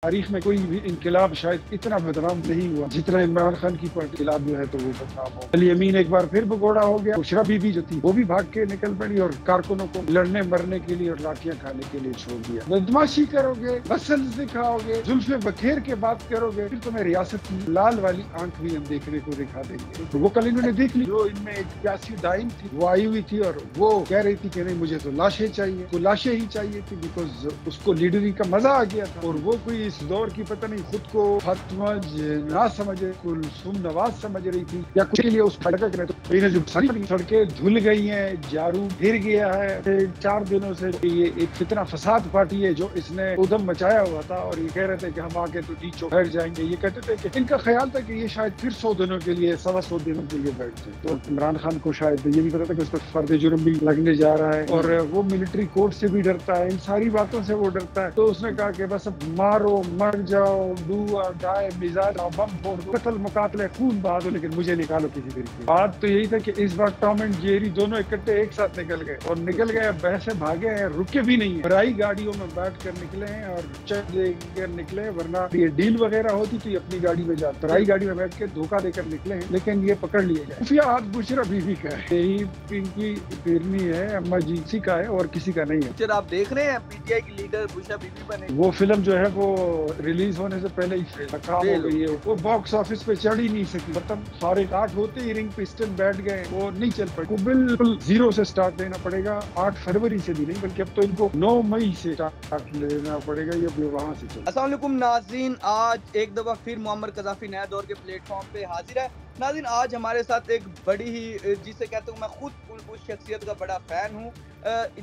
تاریخ میں کوئی بھی انقلاب شاید اتنا بدنام نہیں ہوا جتنا عمران خان کی پارٹی انقلاب جو ہے تو وہ بدنام ہو۔ علی امین ایک بار پھر بگوڑا ہو گیا، بشرا بی بی جو تھی وہ بھی بھاگ کے نکل پڑی اور کارکنوں کو لڑنے مرنے کے لیے اور لاٹیاں کھانے کے لیے چھوڑ دیا۔ بدماشی کرو گے، مسلز دکھاؤ گے، زلف بکھیر کے بات کرو گے، پھر تمہیں ریاست کی لال والی آنکھ بھی ہم دیکھنے کو دکھا دیں گے۔ وہ کل انہوں نے دیکھ لی، جو ان میں ایک پیاسی ڈائن تھی وہ آئی ہوئی تھی اور وہ کہہ رہی تھی کہ نہیں مجھے تو لاشیں چاہیے، کو لاشیں ہی چاہیے تھی بیکاز اس کو لیڈری کا مزہ آ گیا تھا، اور وہ کوئی اس دور کی پتہ نہیں خود کو فاطمہ جناح سمجھ کلثوم نواز سمجھ رہی تھی یا کچھ کے لیے اس کھڑکا کرے تو انہیں جو ساری سڑکیں دھل گئی ہیں، جارو گر گیا ہے۔ 4 دنوں سے یہ ایک فتنہ فساد پارٹی ہے جو اس نے ادھم مچایا ہوا تھا، اور یہ کہہ رہے تھے کہ ہم آگے تو ڈی چوک بیٹھ جائیں گے۔ یہ کہتے تھے کہ ان کا خیال تھا کہ یہ شاید پھر 100 دنوں کے لیے 125 دنوں کے لیے بیٹھ جائیں، تو عمران خان کو شاید یہ بھی پتا تھا کہ اس پر فرد جرم بھی لگنے جا رہا ہے، اور وہ ملٹری کورٹ سے بھی ڈرتا ہے، ان ساری باتوں سے وہ ڈرتا ہے۔ تو اس نے کہا کہ بس اب مارو، مر جاؤ، ڈو اور ڈائی، میزائل بم پھوڑ دو، قتل مقاتلے خون بہا دو، لیکن مجھے نکالو کسی طریقے۔ بات تو یہی تھا کہ اس بار ٹام اینڈ جیری دونوں اکٹھے ایک ساتھ نکل گئے، اور نکل گئے ویسے بھاگے ہیں، رکے بھی نہیں ہیں، برائی گاڑیوں میں بیٹھ کر نکلے ہیں اور چیک دے کر نکلے، ورنہ یہ ڈیل وغیرہ ہوتی تو یہ اپنی گاڑی میں جاتے، برائی گاڑی میں بیٹھ کے دھوکہ دے کر نکلے ہیں، لیکن یہ پکڑ لیے گئے۔ خفیہ ہاتھ بشرا بی بی کا ہے، یہی پنکی پیرنی ہے، اما جی اسی کا ہے اور کسی کا نہیں ہے۔ آپ دیکھ رہے ہیں پی ٹی آئی کی لیڈر بشرا بی بی بنے، وہ فلم جو ہے وہ ریلیز ہونے سے پہلے ہی ناکام ہو گئی ہے، وہ باکس آفس پہ چڑھ ہی نہیں سکی، مطلب سارے آٹھ ہوتے ہی رنگ پسٹن بیٹھ گئے، وہ نہیں چل پڑے، وہ بالکل زیرو سے سٹارٹ لینا پڑے گا، 8 فروری سے بھی نہیں بلکہ اب تو ان کو 9 مئی سے سٹارٹ لینا پڑے گا، یہ وہاں سے چل۔ السلام علیکم ناظرین، آج ایک دفعہ پھر معمر قذافی نیا دور کے پلیٹ فارم پہ حاضر ہے۔ ناظرین آج ہمارے ساتھ ایک بڑی ہی، جسے کہتا ہوں میں خود اس شخصیت کا بڑا فین ہوں،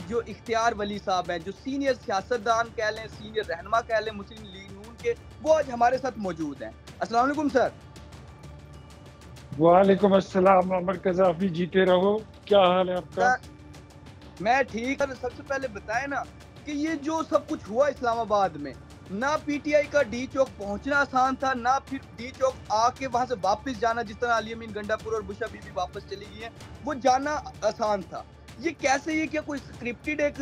جو اختیار ولی صاحب ہیں، جو سینئر سیاستدان کہہ لیں، سینئر رہنما کہہ لیں مسلم لیگ نون کے، وہ آج ہمارے ساتھ موجود ہیں۔ السلام علیکم سر۔ وعلیکم السلام معمر قذافی، جیتے رہو، کیا حال ہے آپ کا؟ میں ٹھیک ہوں۔ سب سے پہلے بتائیں نا کہ یہ جو سب کچھ ہوا اسلام آباد میں، نہ پی ٹی آئی کا ڈی چوک پہنچنا آسان تھا، نہ پھر ڈی چوک آ کے وہاں سے واپس جانا، جس طرح علی امین گنڈا پور اور بشرا بی بی واپس چلی گئی ہیں، وہ جانا آسان تھا۔ یہ کیسے، یہ کیا کوئی اسکرپٹڈ ایک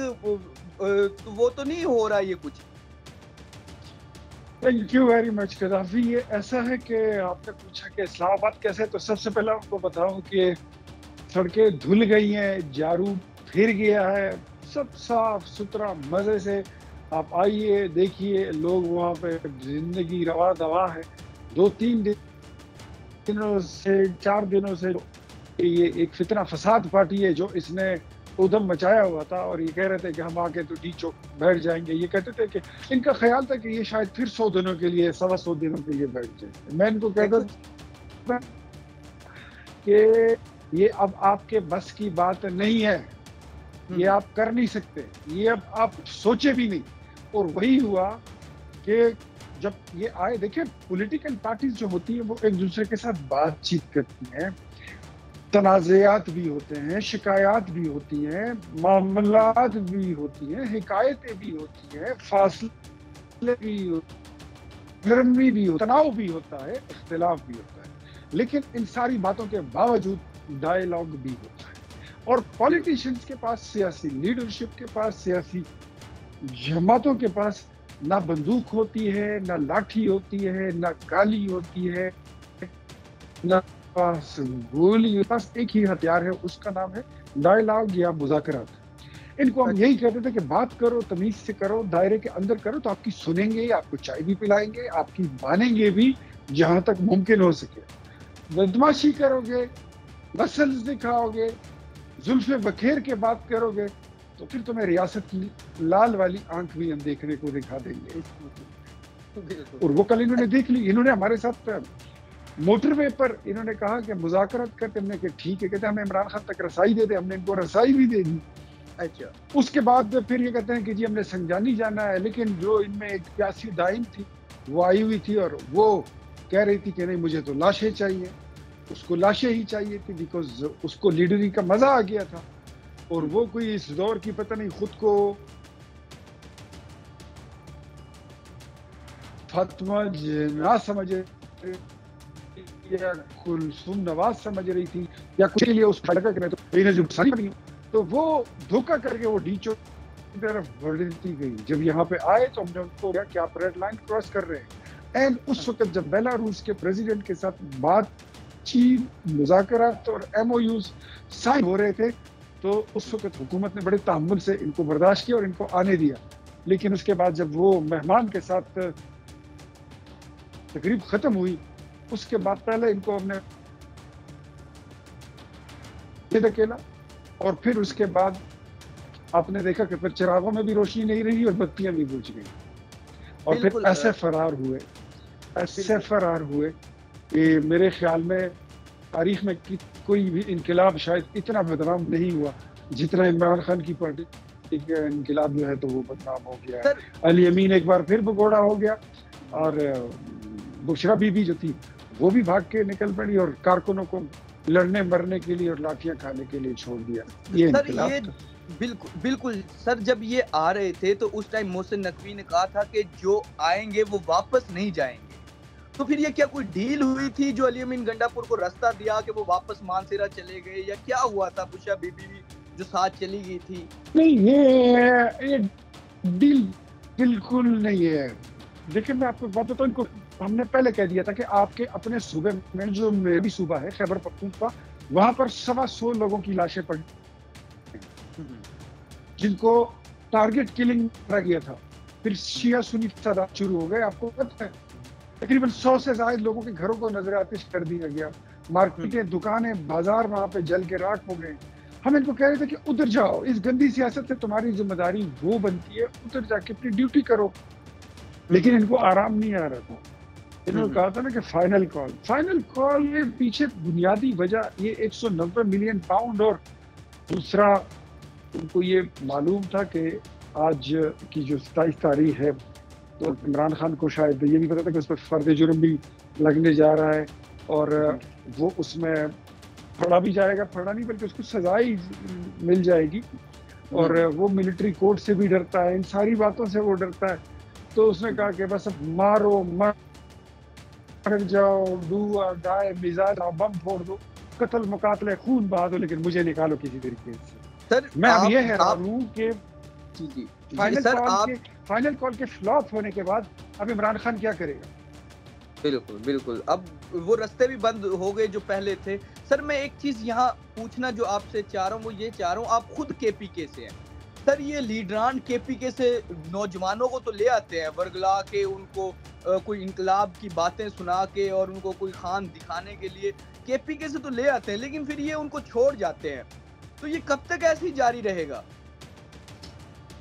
وہ تو نہیں ہو رہا یہ کچھ؟ Thank you very much Gaddafi. یہ ایسا ہے کہ آپ نے پوچھا کہ اسلام آباد کیسے، تو سب سے پہلے آپ کو بتاؤں کہ سڑکیں دھل گئی ہیں، جارو پھر گیا ہے، سب صاف ستھرا مزے سے آپ آئیے دیکھیے، لوگ وہاں پہ زندگی روا دوا ہے۔ 2-3 دنوں سے 4 دنوں سے یہ ایک فتنہ فساد پارٹی ہے جو اس نے ادھم مچایا ہوا تھا، اور یہ کہہ رہے تھے کہ ہم آگے تو ڈی چوک بیٹھ جائیں گے۔ یہ کہتے تھے کہ ان کا خیال تھا کہ یہ شاید پھر 100 دنوں کے لیے 125 دنوں کے لیے بیٹھ جائیں۔ میں ان کو کہتا تھا کہ یہ اب آپ کے بس کی بات نہیں ہے، یہ آپ کر نہیں سکتے، یہ اب آپ سوچے بھی نہیں۔ اور وہی ہوا کہ جب یہ آئے، دیکھیں پولیٹیکل پارٹیز جو ہوتی ہیں وہ ایک دوسرے کے ساتھ بات چیت کرتی ہیں، تنازعات بھی ہوتے ہیں، شکایات بھی ہوتی ہیں، معاملات بھی ہوتی ہیں، حکایتیں بھی ہوتی ہیں، فاصلے بھی ہوتے ہیں، نرمی بھی ہوتا ہے، تناؤ بھی ہوتا ہے، اختلاف بھی ہوتا ہے، لیکن ان ساری باتوں کے باوجود ڈائیلاگ بھی ہوتا ہے۔ اور پولیٹیشنز کے پاس، سیاسی لیڈرشپ کے پاس، سیاسی جماعتوں کے پاس نہ بندوق ہوتی ہے، نہ لاٹھی ہوتی ہے، نہ گالی ہوتی ہے، نہ پاس گولی، پاس ایک ہی ہتھیار ہے، اس کا نام ہے ڈائیلاگ یا مذاکرات۔ ان کو ہم یہی کہتے تھے کہ بات کرو، تمیز سے کرو، دائرے کے اندر کرو، تو آپ کی سنیں گے، آپ کو چائے بھی پلائیں گے، آپ کی مانیں گے بھی جہاں تک ممکن ہو سکے۔ بدماشی کرو گے، مسلز دکھاؤ گے، زلف بکھیر کے بات کرو گے، تو پھر تمہیں ریاست کی لال والی آنکھ بھی ہم دیکھنے کو دکھا دیں گے۔ اور وہ کل انہوں نے دیکھ لی، انہوں نے ہمارے ساتھ موٹر وے پر انہوں نے کہا کہ مذاکرات کرتے، ہم نے کہ ٹھیک ہے، کہتے ہیں ہمیں عمران خان تک رسائی دے دیں، ہم نے ان کو رسائی بھی دے دی۔ اچھا، اس کے بعد پھر یہ کہتے ہیں کہ جی ہم نے سنجانی جانا ہے، لیکن جو ان میں ایک پیاسی ڈائن تھی وہ آئی ہوئی تھی اور وہ کہہ رہی تھی کہ نہیں مجھے تو لاشیں چاہیے، اس کو لاشیں ہی چاہیے تھی بیکاز اس کو لیڈری کا مزہ آ گیا تھا، اور وہ کوئی اس دور کی پتہ نہیں خود کو فاطمہ جناح سمجھ یا کلثوم نواز سمجھ رہی تھی یا کچھ کے لیے اس کھڑکا کرے تو انہیں جو ساری پڑی، تو وہ دھوکہ کر کے وہ ڈی چوک طرف بڑھتی گئی. جب یہاں پہ آئے تو ہم نے ان کو کہا کہ آپ ریڈ لائن کراس کر رہے ہیں. اینڈ اس وقت جب بیلاروس کے پریزیڈنٹ کے ساتھ بات چیت مذاکرات اور ایم او یوز سائن ہو رہے تھے تو اس وقت حکومت نے بڑے تحمل سے ان کو برداشت کیا اور ان کو آنے دیا. لیکن اس کے بعد جب وہ مہمان کے ساتھ تقریب ختم ہوئی اس کے بعد پہلے ان کو ہم نے دھکیلا اور پھر اس کے بعد آپ نے دیکھا کہ پھر چراغوں میں بھی روشنی نہیں رہی اور بتیاں بھی بجھ گئی اور پھر ایسے فرار ہوئے کہ میرے خیال میں تاریخ میں کوئی بھی انقلاب شاید اتنا بدنام نہیں ہوا جتنا عمران خان کی پارٹی کا انقلاب جو ہے تو وہ بدنام ہو گیا. علی امین ایک بار پھر بگوڑا ہو گیا اور بشرا بی بی جو تھی وہ بھی بھاگ کے نکل پڑی اور کارکنوں کو لڑنے مرنے کے لیے اور لاٹیاں کھانے کے لیے چھوڑ دیا. یہ انقلاب بالکل سر. جب یہ آ رہے تھے تو اس ٹائم محسن نقوی نے کہا تھا کہ جو آئیں گے وہ واپس نہیں جائیں گے. تو پھر یہ کیا کوئی ڈیل ہوئی تھی جو علی امین گنڈا پور کو راستہ دیا کہ وہ واپس مانسیرا چلے گئے یا کیا ہوا تھا؟ بشرا بی بی جو ساتھ چلی گئی تھی. نہیں یہ ڈیل بالکل نہیں ہے. لیکن میں آپ کو بات بتاؤں، ان کو ہم نے پہلے کہہ دیا تھا کہ آپ کے اپنے صوبے میں جو میری صوبہ ہے خیبر پختونخوا وہاں پر 125 لوگوں کی لاشیں پڑی جن کو ٹارگٹ کلنگ کرا گیا تھا. پھر شیعہ سنی فسادات شروع ہو گئے. آپ کو پتہ ہے تقریباً 100 سے زائد لوگوں کے گھروں کو نظر آتش کر دیا گیا. مارکیٹیں، دکانیں، بازار وہاں پہ جل کے راکھ ہو گئے. ہم ان کو کہہ رہے تھے کہ ادھر جاؤ، اس گندی سیاست سے تمہاری ذمہ داری وہ بنتی ہے، ادھر جا کے اپنی ڈیوٹی کرو. لیکن ان کو آرام نہیں آ رہا تھا. انہوں نے کہا تھا نا کہ فائنل کال یہ پیچھے بنیادی وجہ یہ 190 ملین پاؤنڈ اور دوسرا ان کو یہ معلوم تھا کہ آج کی جو 27 تاریخ ہے تو عمران خان کو شاید یہ بھی پتا تھا کہ اس پر فرد جرم بھی لگنے جا رہا ہے اور وہ اس میں پھڑا بھی جائے گا، پھڑا نہیں بلکہ اس کو سزا ہی مل جائے گی اور وہ ملٹری کورٹ سے بھی ڈرتا ہے، ان ساری باتوں سے وہ ڈرتا ہے. تو اس نے کہا کہ بس اب مارو مر جاؤ، ڈو اور ڈائی، مزاج بم پھوڑ دو، قتل مقاتلے خون بہا دو، لیکن مجھے نکالو کسی طریقے سے. سر میں اب یہ حیران ہوں کہ فائنل کال کے فلاپ ہونے کے بعد اب عمران خان کیا کرے گا. بالکل اب وہ رستے بھی بند ہو گئے جو پہلے تھے. سر میں ایک چیز یہاں پوچھنا جو آپ سے چاہ رہا ہوں وہ یہ چاہ رہا ہوں، آپ خود کے پی کے سے ہیں. سر یہ لیڈران کے پی کے سے نوجوانوں کو تو لے آتے ہیں ورگلا کے، ان کو کوئی انقلاب کی باتیں سنا کے اور ان کو کوئی خان دکھانے کے لیے کے پی کے سے تو لے آتے ہیں، لیکن پھر یہ ان کو چھوڑ جاتے ہیں. تو یہ کب تک ایسے ہی جاری رہے گا؟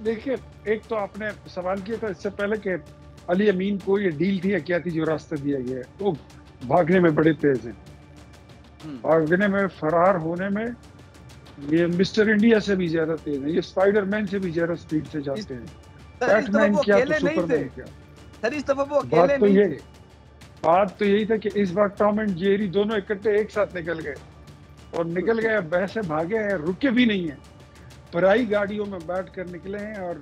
دیکھیے ایک تو آپ نے سوال کیا تھا اس سے پہلے کہ علی امین کو یہ ڈیل تھی یا کیا تھی جو راستہ دیا گیا ہے. وہ بھاگنے میں بڑے تیز ہیں، بھاگنے میں، فرار ہونے میں یہ مسٹر انڈیا سے بھی زیادہ تیز ہیں، یہ اسپائڈر مین سے بھی زیادہ سپیڈ سے جاتے ہیں. بیٹ مین کیا تو سپر مین کیا. بات تو یہی تھا کہ اس بار ٹام اینڈ جیری دونوں اکٹھے ایک ساتھ نکل گئے اور نکل گئے، ایسے بھاگے ہیں، رکے بھی نہیں ہیں. پرائی گاڑیوں میں بیٹھ کر نکلے ہیں اور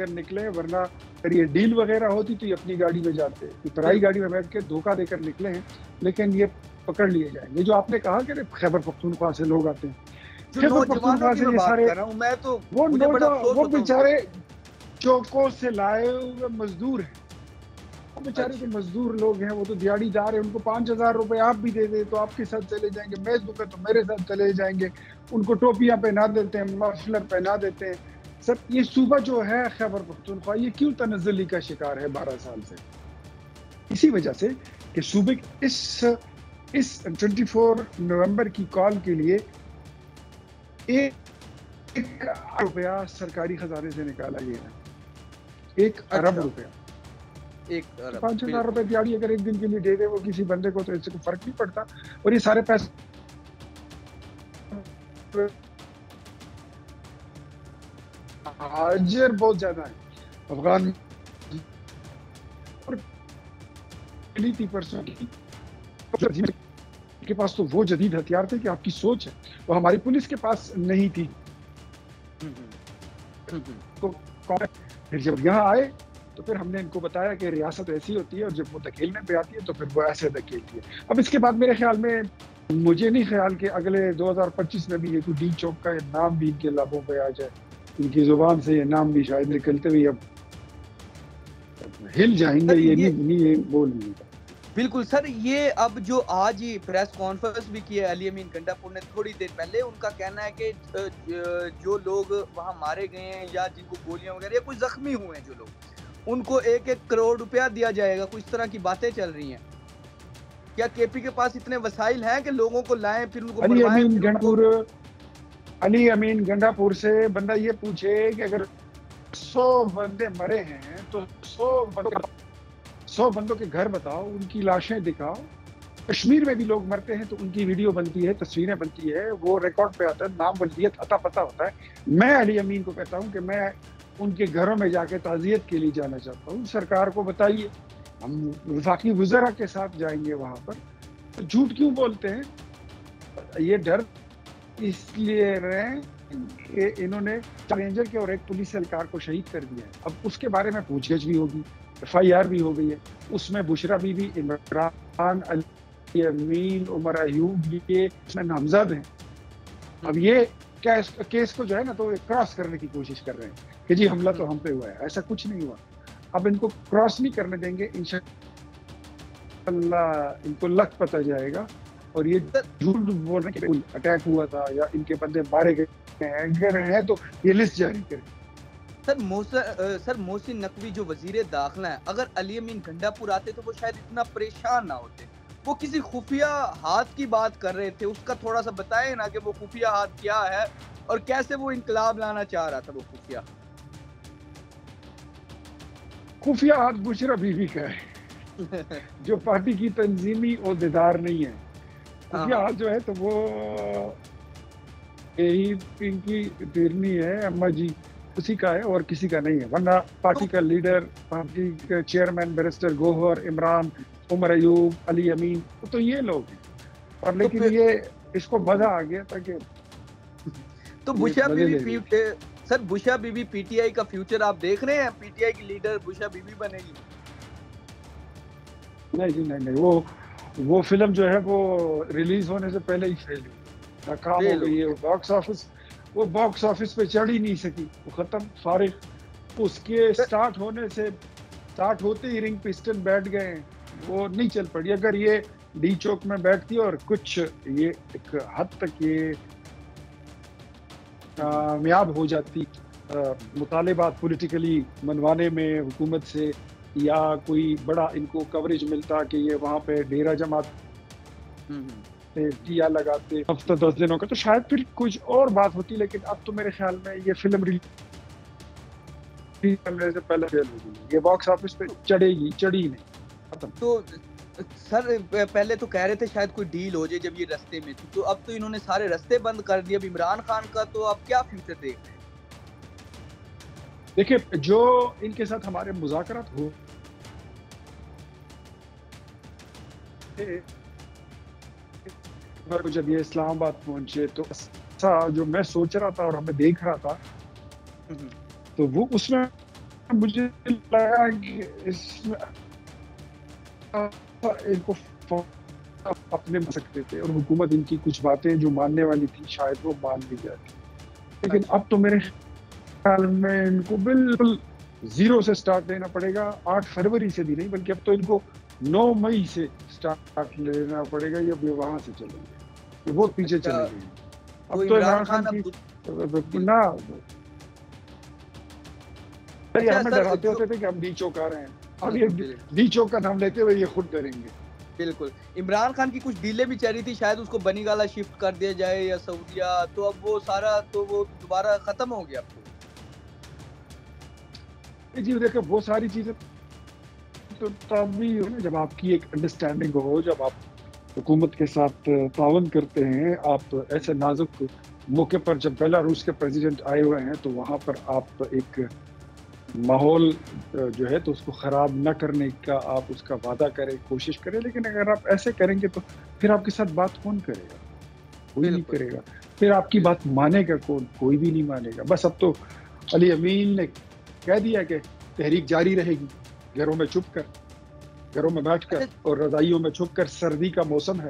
نکلے، ورنہ اگر یہ ڈیل وغیرہ ہوتی تو یہ اپنی گاڑی میں جاتے. پرائی گاڑی میں بیٹھ کے دھوکہ دے کر نکلے ہیں، لیکن یہ پکڑ لیے جائیں گے. جو آپ نے کہا کہ خیبر پختونخوا سے لوگ آتے ہیں، خیبر پختونخوا سے یہ سارے وہ بیچارے چوکوں سے لائے ہوئے مزدور ہیں. وہ بیچارے جو مزدور لوگ ہیں وہ تو دیہڑی دار ہیں، ان کو 5,000 روپے آپ بھی دے دیں تو آپ کے ساتھ چلے جائیں گے، میں دوں گا تو میرے ساتھ چلے جائیں گے. ان کو ٹوپیاں پہنا دیتے ہیں، مفلر پہنا دیتے ہیں. سر یہ صوبہ جو ہے خیبر پختونخوا یہ کیوں تنزلی کا شکار ہے 12 سال سے؟ اسی وجہ سے کہ صوبے اس 24 نومبر کی کال کے لیے 1 ارب روپیہ سرکاری خزانے سے نکالا گیا ہے. 1 ارب روپیہ. 5,000 روپے دیہڑی اگر ایک دن کے لیے دے دے وہ کسی بندے کو تو اس سے کوئی فرق نہیں پڑتا. اور یہ سارے پیسے حاجر بہت زیادہ ہے افغان کے پاس تو وہ جدید ہتھیار تھے کہ آپ کی سوچ ہے وہ ہماری پولیس کے پاس نہیں تھی. پھر جب یہاں آئے تو پھر ہم نے ان کو بتایا کہ ریاست ایسی ہوتی ہے اور جب وہ دھکیلنے پہ آتی ہے تو پھر وہ ایسے دھکیلتی ہے. اب اس کے بعد میرے خیال میں مجھے نہیں خیال کہ اگلے 2025 میں بھی یہ کوئی ڈی چوک کا نام بھی ان کے لبوں پہ آ جائے. ان کی زبان سے یہ نام بھی شاید نکلتے ہوئے اب ہل جائیں گے. سر یہ یہ نہیں بول نہیں گا. بالکل سر، یہ اب جو آج ہی پریس کانفرنس بھی کی ہے علی امین گنڈا پور نے تھوڑی دیر پہلے، ان کا کہنا ہے کہ جو لوگ وہاں مارے گئے ہیں یا جن کو گولیاں وغیرہ یا کوئی زخمی ہوئے ہیں جو لوگ، ان کو 1-1 کروڑ روپیہ دیا جائے گا. کچھ اس طرح کی باتیں چل رہی ہیں. کیا کے پی کے پاس اتنے وسائل ہیں کہ لوگوں کو لائیں پھر ان کو مروائیں پھر ان کو... علی امین گنڈا پور سے بندہ یہ پوچھے کہ اگر 100 بندے مرے ہیں تو 100 بندوں کے گھر بتاؤ، ان کی لاشیں دکھاؤ. کشمیر میں بھی لوگ مرتے ہیں تو ان کی ویڈیو بنتی ہے، تصویریں بنتی ہے، وہ ریکارڈ پہ آتا ہے، نام ولدیت عطا پتہ ہوتا ہے. میں علی امین کو کہتا ہوں کہ میں ان کے گھروں میں جا کے تعزیت کے لیے جانا چاہتا ہوں. سرکار کو بتائیے، ہم وفاقی وزراء کے ساتھ جائیں گے وہاں پر. تو جھوٹ کیوں بولتے ہیں؟ یہ ڈر اس لیے رہے کہ انہوں نے رینجر کے اور ایک پولیس اہلکار کو شہید کر دیا ہے. اب اس کے بارے میں پوچھ گچھ بھی ہوگی، FIR بھی ہو گئی ہے. اس میں بشرا بی بی، عمران، علی امین، عمر ایوب یہ اس میں نامزد ہیں. اب یہ کیس کو جو ہے نا تو کراس کرنے کی کوشش کر رہے ہیں کہ جی حملہ تو ہم پہ ہوا ہے. ایسا کچھ نہیں ہوا. اب ان کو کراس نہیں کرنے دیں گے انشاءاللہ. ان کو لک پتہ جائے گا. اور یہ جھوٹ بول رہے ہیں کہ اٹیک ہوا تھا یا ان کے بندے مارے گئے ہیں تو یہ لسٹ جاری کریں. سر محسن نقوی جو وزیر داخلہ ہیں، اگر علی امین گنڈا پور آتے تو وہ شاید اتنا پریشان نہ ہوتے. وہ کسی خفیہ ہاتھ کی بات کر رہے تھے، اس کا تھوڑا سا بتائیں نا کہ وہ خفیہ ہاتھ کیا ہے اور کیسے وہ انقلاب لانا چاہ رہا تھا. وہ خفیہ ہاتھ بشرا بیوی کا ہے جو پارٹی کی تنظیمی عہدیدار نہیں ہے. خفیہ ہاتھ جو ہے تو وہ یہی پنکی تیرنی ہے اما جی، اسی کا ہے اور کسی کا نہیں ہے. ورنہ پارٹی کا لیڈر، پارٹی کا چیئرمین بیرسٹر گوہر، عمران، عمر ایوب، علی امین تو یہ لوگ ہیں. اور لیکن یہ اس کو مزہ آ گیا تھا کہ تو بشرا Bibi sir, Bushra Bibi PTI کا فیوچر آپ دیکھ رہے ہیں؟ پی ٹی آئی کی لیڈر بشرا بی بی بنے گی؟ نہیں جی نہیں. وہ فلم جو ہے وہ ریلیز ہونے سے پہلے ہی فیل ہوئی، ناکام ہو گئی ہے. وہ باکس آفس پہ چڑھ ہی نہیں سکی. وہ ختم، فارغ. اس کے سٹارٹ ہوتے ہی رنگ پسٹن بیٹھ گئے ہیں، وہ نہیں چل پڑی. اگر یہ ڈی چوک میں بیٹھتی اور کچھ یہ ایک حد تک یہ کامیاب ہو جاتی مطالبات پولیٹیکلی منوانے میں حکومت سے، یا کوئی بڑا ان کو کوریج ملتا کہ یہ وہاں پہ ڈیرہ جماعت دیا لگاتے ہفتہ 10 دنوں کا، تو شاید پھر کچھ اور بات ہوتی. لیکن اب تو میرے خیال میں یہ فلم کرنے سے پہلے فیل ہو گئی. یہ باکس آفس پہ چڑھی نہیں. تو سر پہلے تو کہہ رہے تھے شاید کوئی ڈیل ہو جائے جب یہ رستے میں تھی، تو اب تو انہوں نے سارے رستے بند کر دیے. اب عمران خان کا تو اب کیا فیوچر دیکھ رہے ہیں؟ دیکھیں، جو ان کے ساتھ ہمارے مذاکرات ہو جب یہ اسلام آباد پہنچے تو جو میں سوچ رہا تھا اور ہمیں دیکھ رہا تھا تو وہ اس میں مجھے لگا کہ اس میں ان کو اپنے مان سکتے تھے اور حکومت ان کی کچھ باتیں جو ماننے والی تھی شاید وہ مان لی جاتی. لیکن اب تو میرے خیال میں ان کو بالکل زیرو سے سٹارٹ لینا پڑے گا. 8 فروری سے بھی نہیں، بلکہ اب تو ان کو 9 مئی سے سٹارٹ لینا پڑے گا. یہ وہاں سے چلیں گے، بہت پیچھے چلے گئے. اب تو عمران خان کی نہ ہمیں ڈراتے ہوتے تھے کہ ہم ڈی چوک آ رہے ہیں. اب یہ ڈی چوک کا نام لیتے ہوئے یہ خود ڈریں گے. بالکل. عمران خان کی کچھ ڈیلیں بھی چل رہی تھی، شاید اس کو بنی گالا شفٹ کر دیا جائے یا سعودیہ، تو اب وہ سارا تو وہ دوبارہ ختم ہو گیا. جی دیکھیں، وہ ساری چیزیں تو تب بھی جب آپ کی ایک انڈرسٹینڈنگ ہو، جب آپ حکومت کے ساتھ تعاون کرتے ہیں. آپ ایسے نازک موقع پر جب بیلاروس کے پریزیڈنٹ آئے ہوئے ہیں تو وہاں پر آپ ایک ماحول جو ہے تو اس کو خراب نہ کرنے کا آپ اس کا وعدہ کریں، کوشش کریں. لیکن اگر آپ ایسے کریں گے تو پھر آپ کے ساتھ بات کون کرے گا؟ کوئی نہیں کرے گا. پھر آپ کی بات مانے گا کون؟ کوئی بھی نہیں مانے گا. بس اب تو علی امین نے کہہ دیا کہ تحریک جاری رہے گی، گھروں میں چھپ کر، گھروں میں بیٹھ کر اور رضائیوں میں چھپ کر. سردی کا موسم ہے،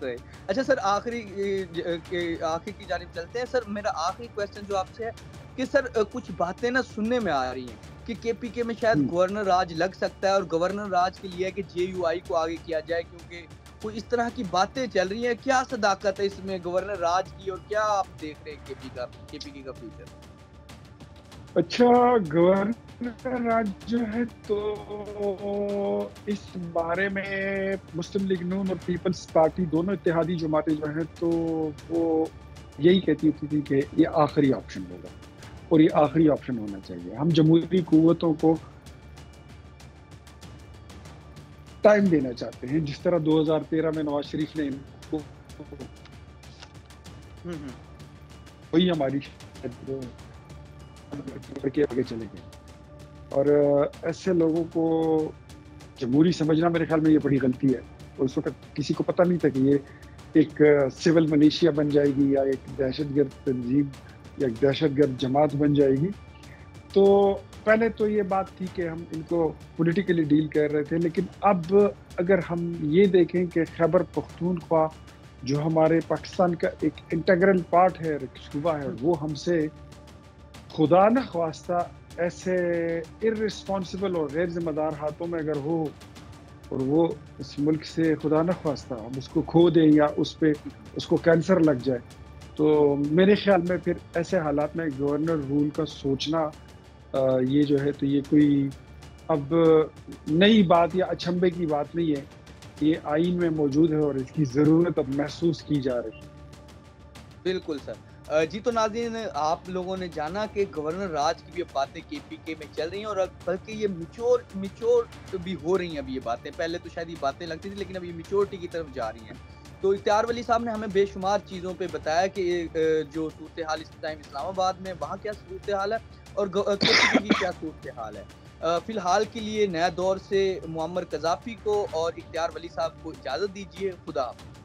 صحیح۔ اچھا سر آخری آخر کی جانب چلتے ہیں سر، میرا آخری کویسچن جو آپ سے ہے کہ سر کچھ باتیں نا سننے میں آ رہی ہیں کہ کے پی کے میں شاید گورنر راج لگ سکتا ہے، اور گورنر راج کے لیے ہے کہ جے یو آئی کو آگے کیا جائے، کیونکہ کوئی اس طرح کی باتیں چل رہی ہیں۔ کیا صداقت ہے اس میں گورنر راج کی، اور کیا آپ دیکھ رہے ہیں کے پی کے کا فیوچر؟ اچھا، گورنر راج جو ہے تو اس بارے میں مسلم لیگ نون اور پیپلز پارٹی دونوں اتحادی جماعتیں جو ہیں تو وہ یہی کہتی تھی کہ یہ آخری آپشن ہوگا اور یہ آخری آپشن ہونا چاہیے۔ ہم جمہوری قوتوں کو ٹائم دینا چاہتے ہیں، جس طرح 2013 میں نواز شریف نے ان کو وہی ہماری کے آگے چلے گئے، اور ایسے لوگوں کو جمہوری سمجھنا میرے خیال میں یہ بڑی غلطی ہے۔ اور اس وقت کسی کو پتہ نہیں تھا کہ یہ ایک سول ملیشیا بن جائے گی یا ایک دہشت گرد تنظیم یا ایک دہشت گرد جماعت بن جائے گی۔ تو پہلے تو یہ بات تھی کہ ہم ان کو پولیٹیکلی ڈیل کر رہے تھے، لیکن اب اگر ہم یہ دیکھیں کہ خیبر پختونخوا جو ہمارے پاکستان کا ایک انٹیگرل پارٹ ہے، ایک صوبہ ہے، وہ ہم سے خدا نہ خواستہ ایسے ارسپانسبل اور غیر ذمہ دار ہاتھوں میں اگر ہو اور وہ اس ملک سے خدا نہ خواستہ ہم اس کو کھو دیں یا اس کو کینسر لگ جائے، تو میرے خیال میں پھر ایسے حالات میں گورنر رول کا سوچنا یہ جو ہے تو یہ کوئی اب نئی بات یا اچھمبے کی بات نہیں ہے، یہ آئین میں موجود ہے اور اس کی ضرورت اب محسوس کی جا رہی ہے۔ بالکل سر۔ جی تو ناظرین، آپ لوگوں نے جانا کہ گورنر راج کی بھی باتیں کے پی کے میں چل رہی ہیں، اور بلکہ یہ میچور بھی ہو رہی ہیں اب یہ باتیں۔ پہلے تو شاید یہ باتیں لگتی تھی، لیکن اب یہ میچورٹی کی طرف جا رہی ہیں۔ تو اختیار ولی صاحب نے ہمیں بے شمار چیزوں پہ بتایا کہ جو صورتحال اس ٹائم اسلام آباد میں وہاں کیا صورتحال ہے اور کے پی کے کی کیا صورتحال ہے۔ فی الحال کے لیے نیا دور سے معمر قذافی کو اور اختیار ولی صاحب کو اجازت دیجیے۔ خدا حافظ۔